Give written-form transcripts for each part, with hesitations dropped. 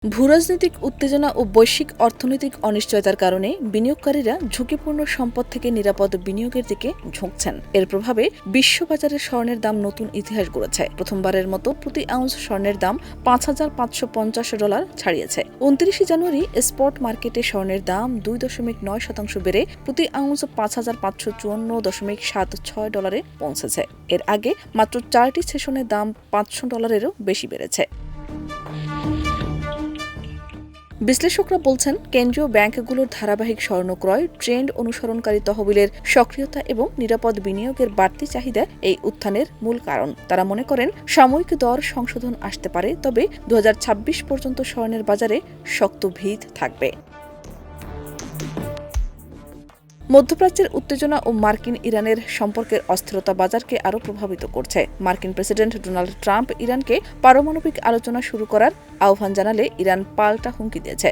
ভূরাজনৈতিক উত্তেজনা ও বৈশ্বিক অর্থনৈতিক অনিশ্চয়তার কারণে বিনিয়োগকারীরা ঝুঁকিপূর্ণ সম্পদ থেকে নিরাপদ বিনিয়োগের দিকে ঝুঁকছেন। এর প্রভাবে বিশ্ববাজারে স্বর্ণের দাম নতুন ইতিহাস গড়েছে। প্রথমবারের মতো প্রতি আউন্স স্বর্ণের দাম $৫,৫৫০ ছাড়িয়েছে। ২৯ জানুয়ারি স্পট মার্কেটে স্বর্ণের দাম ২.৯% বেড়ে প্রতি আউন্স $৫,৫৫৪.৭৬ পৌঁছেছে। এর আগে মাত্র 4টি সেশনে দাম $500-এরও বেশি বেড়েছে। বিশ্লেষকরা বলছেন, কেন্দ্রীয় ব্যাংকগুলোর ধারাবাহিক স্বর্ণ ক্রয়, ট্রেন্ড অনুসরণকারী তহবিলের সক্রিয়তা এবং নিরাপদ বিনিয়োগের বাড়তি চাহিদা এই উত্থানের মূল কারণ। তারা মনে করেন, সাময়িক দর সংশোধন আসতে পারে, তবে 2026 পর্যন্ত স্বর্ণের বাজারে শক্ত ভিত থাকবে। মধ্যপ্রাচ্যের উত্তেজনা ও মার্কিন-ইরানের সম্পর্কের অস্থিরতা বাজারকে আরও প্রভাবিত করছে। মার্কিন প্রেসিডেন্ট ডোনাল্ড ট্রাম্প ইরানকে পারমাণবিক আলোচনা শুরু করার আহ্বান জানালে ইরান পাল্টা হুমকি দিয়েছে।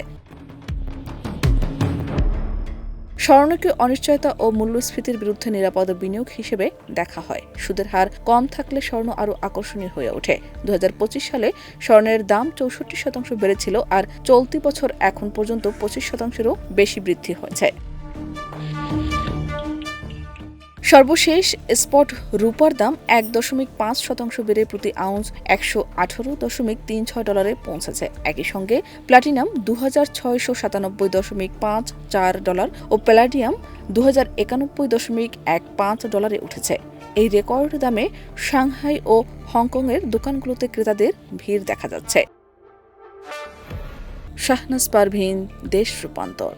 স্বর্ণকে অনিশ্চয়তা ও মূল্যস্ফীতির বিরুদ্ধে নিরাপদ বিনিয়োগ হিসেবে দেখা হয়। সুদের হার কম থাকলে স্বর্ণ আরও আকর্ষণীয় হয়ে ওঠে। 2025 সালে স্বর্ণের দাম 64% বেড়েছিল, আর চলতি বছর এখন পর্যন্ত 25%-এরও বেশি বৃদ্ধি হয়েছে। সর্বশেষ স্পট রূপার দাম 1.5% বেড়ে প্রতি আউন্স $118.36 পৌঁছেছে। একই সঙ্গে প্লাটিনাম $2,697.54 ও প্যালাডিয়াম $2,091.15 উঠেছে। এই রেকর্ড দামে সাংহাই ও হংকংয়ের দোকানগুলোতে ক্রেতাদের ভিড় দেখা যাচ্ছে। শাহনাজ পারভীন, দেশ রূপান্তর।